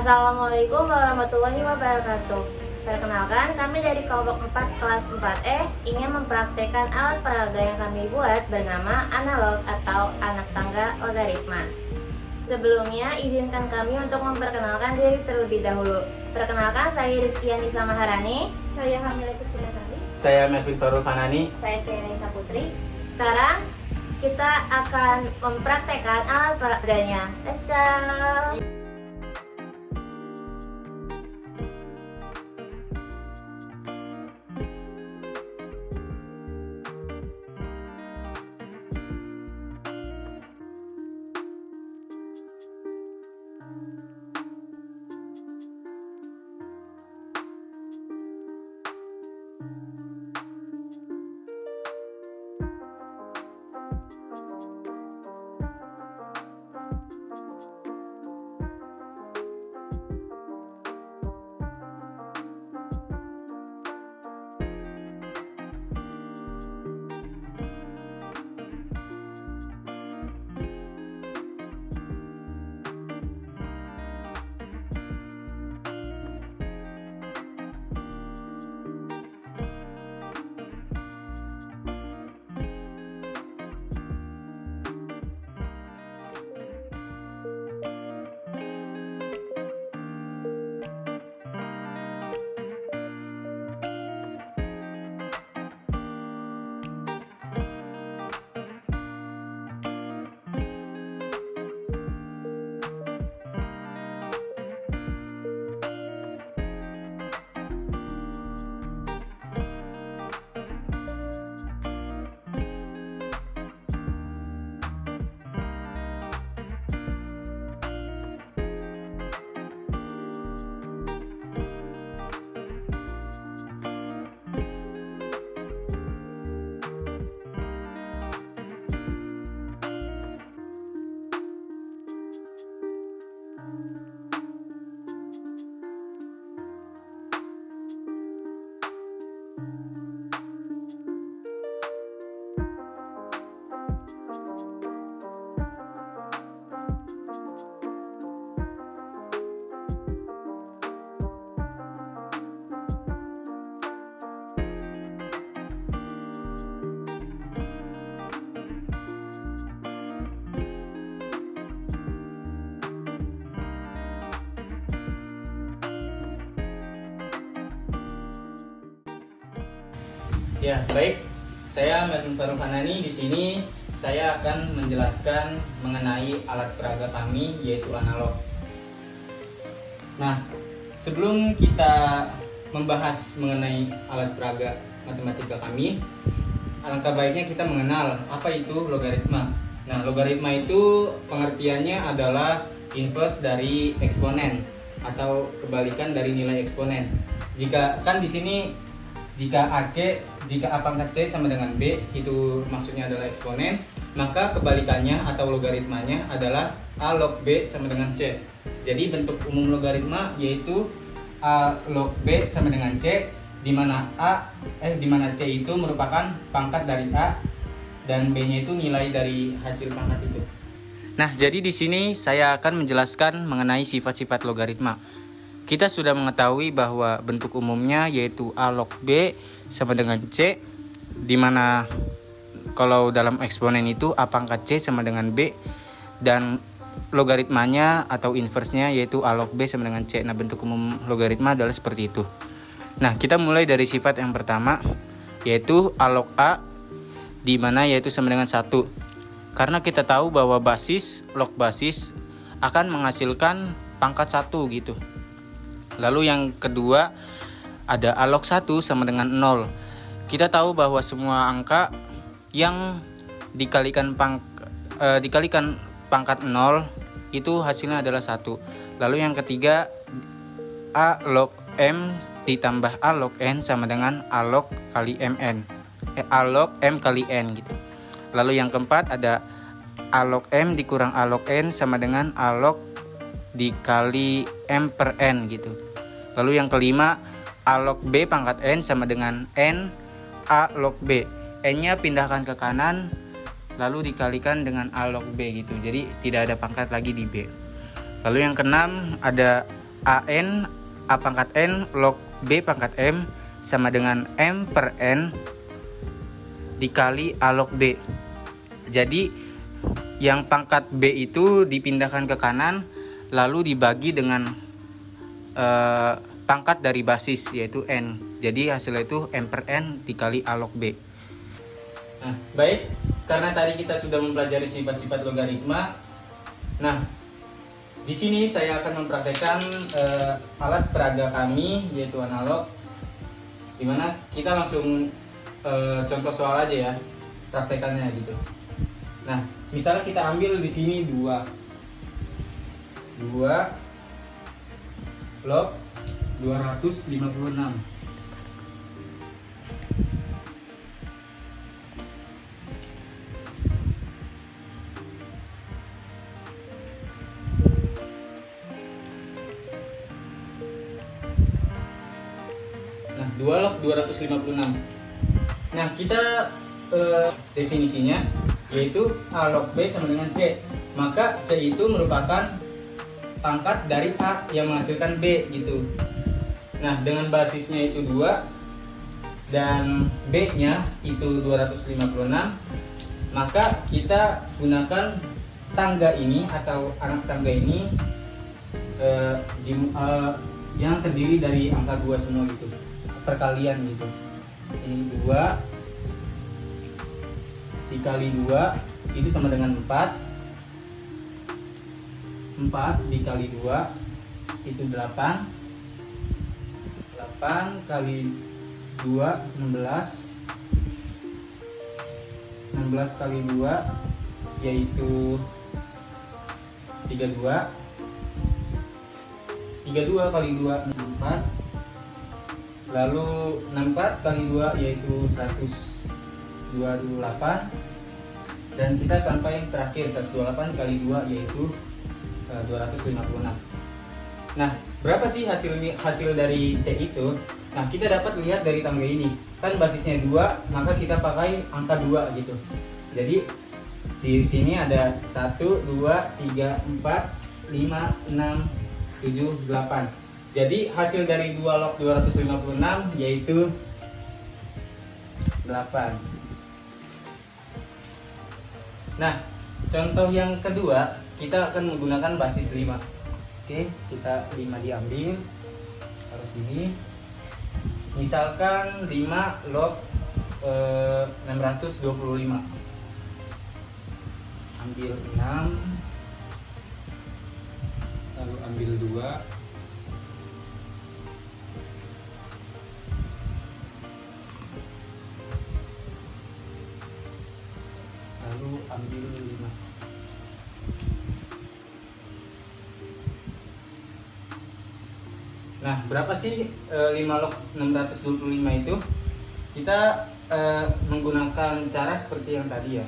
Assalamualaikum warahmatullahi wabarakatuh. Perkenalkan, kami dari kelompok 4 kelas 4E ingin mempraktekkan alat peraga yang kami buat bernama analog atau anak tangga logaritma. Sebelumnya, izinkan kami untuk memperkenalkan diri terlebih dahulu. Perkenalkan, saya Rizky Anissa Maharani. Saya Hamilah Kusbinasari. Saya Melvin Farul Fanani. Saya Syairisa Putri. Sekarang kita akan mempraktekkan alat peraganya. Let's go! Ya, baik. Saya Melvin Farul Fanani. Di sini saya akan menjelaskan mengenai alat peraga kami, yaitu analog. Nah, sebelum kita membahas mengenai alat peraga matematika kami, alangkah baiknya kita mengenal apa itu logaritma. Nah, logaritma itu pengertiannya adalah inverse dari eksponen atau kebalikan dari nilai eksponen. Jika kan di sini jika A pangkat C sama dengan B, itu maksudnya adalah eksponen, maka kebalikannya atau logaritmanya adalah A log B sama dengan C. Jadi bentuk umum logaritma yaitu A log B sama dengan C, di mana C itu merupakan pangkat dari A dan B-nya itu nilai dari hasil pangkat itu. Nah, jadi di sini saya akan menjelaskan mengenai sifat-sifat logaritma. Kita sudah mengetahui bahwa bentuk umumnya yaitu A log B sama dengan C, di mana kalau dalam eksponen itu A pangkat C sama dengan B, dan logaritmanya atau inversenya yaitu A log B sama dengan C. Nah, bentuk umum logaritma adalah seperti itu. Nah, kita mulai dari sifat yang pertama yaitu A log A, di mana yaitu sama dengan 1. Karena kita tahu bahwa log basis akan menghasilkan pangkat 1 gitu. Lalu yang kedua ada A log 1 sama dengan 0. Kita tahu bahwa semua angka yang dikalikan pangkat 0 itu hasilnya adalah 1. Lalu yang ketiga A log M ditambah A log N sama dengan A log kali MN. A log M kali N gitu. Lalu yang keempat ada A log M dikurang A log N sama dengan A log dikali M per N gitu. Lalu yang kelima, A log B pangkat N sama dengan N A log B. N-nya pindahkan ke kanan, lalu dikalikan dengan A log B gitu. Jadi tidak ada pangkat lagi di B. Lalu yang keenam ada AN A pangkat N log B pangkat M sama dengan M per N dikali A log B. Jadi yang pangkat B itu dipindahkan ke kanan lalu dibagi dengan pangkat dari basis yaitu N. Jadi hasilnya itu M per N dikali A log B. Nah, baik, karena tadi kita sudah mempelajari sifat-sifat logaritma. Nah, di sini saya akan mempraktekkan alat peraga kami yaitu analog, dimana kita langsung contoh soal aja ya, praktekannya gitu. Nah, misalnya kita ambil di sini 2 log 256. Nah, 2 log 256. Nah, kita definisinya yaitu A log B sama dengan C. Maka C itu merupakan pangkat dari A yang menghasilkan B gitu. Nah, dengan basisnya itu 2 dan B-nya itu 256, maka kita gunakan tangga ini atau anak tangga ini yang terdiri dari angka 2 semua gitu, perkalian gitu. Ini 2 dikali 2 itu sama dengan 4. 4 dikali 2 itu 8. 8 kali 2 16. 16 kali 2 yaitu 32. 32 kali 2 64. Lalu 64 kali 2 yaitu 128. Dan kita sampai terakhir 128 kali 2 yaitu 256. Nah, berapa sih hasil dari C itu? Nah, kita dapat lihat dari tangga ini. Kan basisnya 2, maka kita pakai angka 2 gitu. Jadi di sini ada 1 2 3 4 5 6 7 8. Jadi hasil dari 2 log 256 yaitu 8. Nah, contoh yang kedua kita akan menggunakan basis 5. Oke, kita 5 diambil, taruh sini. Misalkan 5 log 625. Ambil 6, lalu ambil 2, lalu ambil 5. Nah, berapa sih 5 log 625 itu? Kita menggunakan cara seperti yang tadi ya.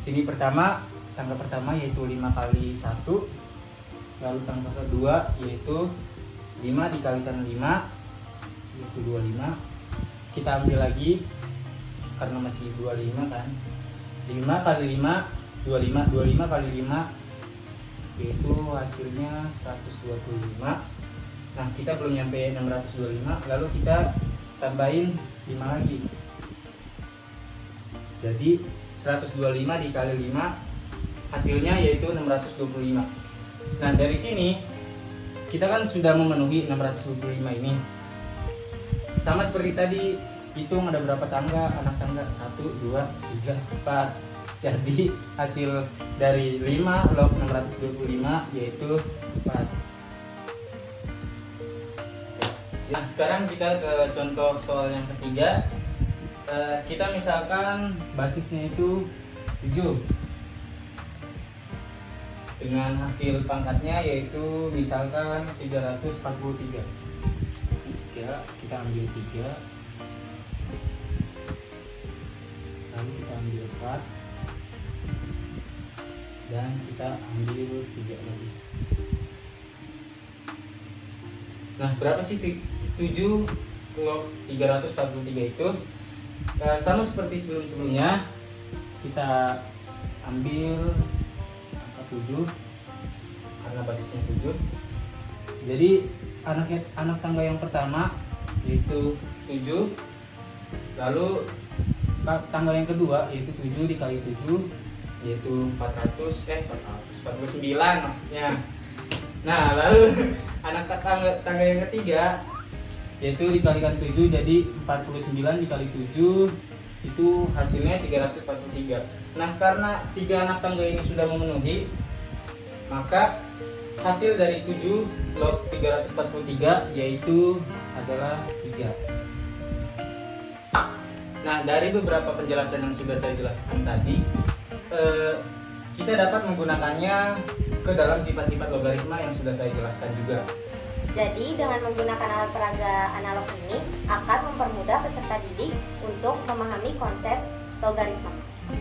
Sini pertama, tangga pertama yaitu 5 kali 1. Lalu tangga kedua yaitu 5 dikalikan 5 yaitu 25. Kita ambil lagi karena masih 25 kan. 5 kali 5 25, 25 kali 5 yaitu hasilnya 125. Nah, kita belum nyampe 625, lalu kita tambahin 5 lagi. Jadi 125 dikali 5 hasilnya yaitu 625. Nah, dari sini kita kan sudah memenuhi 625 ini. Sama seperti tadi, hitung ada berapa tangga, anak tangga 1 2 3 4. Jadi hasil dari 5 log 625 yaitu 4. Nah, sekarang kita ke contoh soal yang ketiga. Kita misalkan basisnya itu 7 dengan hasil pangkatnya yaitu misalkan 343. Kita ambil 3, lalu kita ambil 4 dan kita ambil 3 lagi. Nah, berapa sih 7 log 343 itu? Sama seperti sebelum-sebelumnya, kita ambil angka 7 karena basisnya 7. Jadi anak tangga yang pertama yaitu 7. Lalu tangga yang kedua yaitu 7 dikali 7 yaitu 449 maksudnya. Nah, lalu anak tangga yang ketiga yaitu dikalikan 7 jadi 49 dikali 7 itu hasilnya 343. Nah, karena 3 anak tangga ini sudah memenuhi, maka hasil dari 7 log 343 yaitu adalah 3. Nah, dari beberapa penjelasan yang sudah saya jelaskan tadi, kita dapat menggunakannya ke dalam sifat-sifat logaritma yang sudah saya jelaskan juga. Jadi dengan menggunakan alat peraga analog ini akan mempermudah peserta didik untuk memahami konsep logaritma.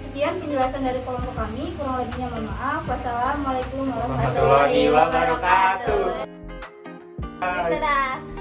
Sekian penjelasan dari kelompok kami, kurang lebihnya mohon maaf. Wassalamualaikum Warahmatullahi wabarakatuh. Dadah.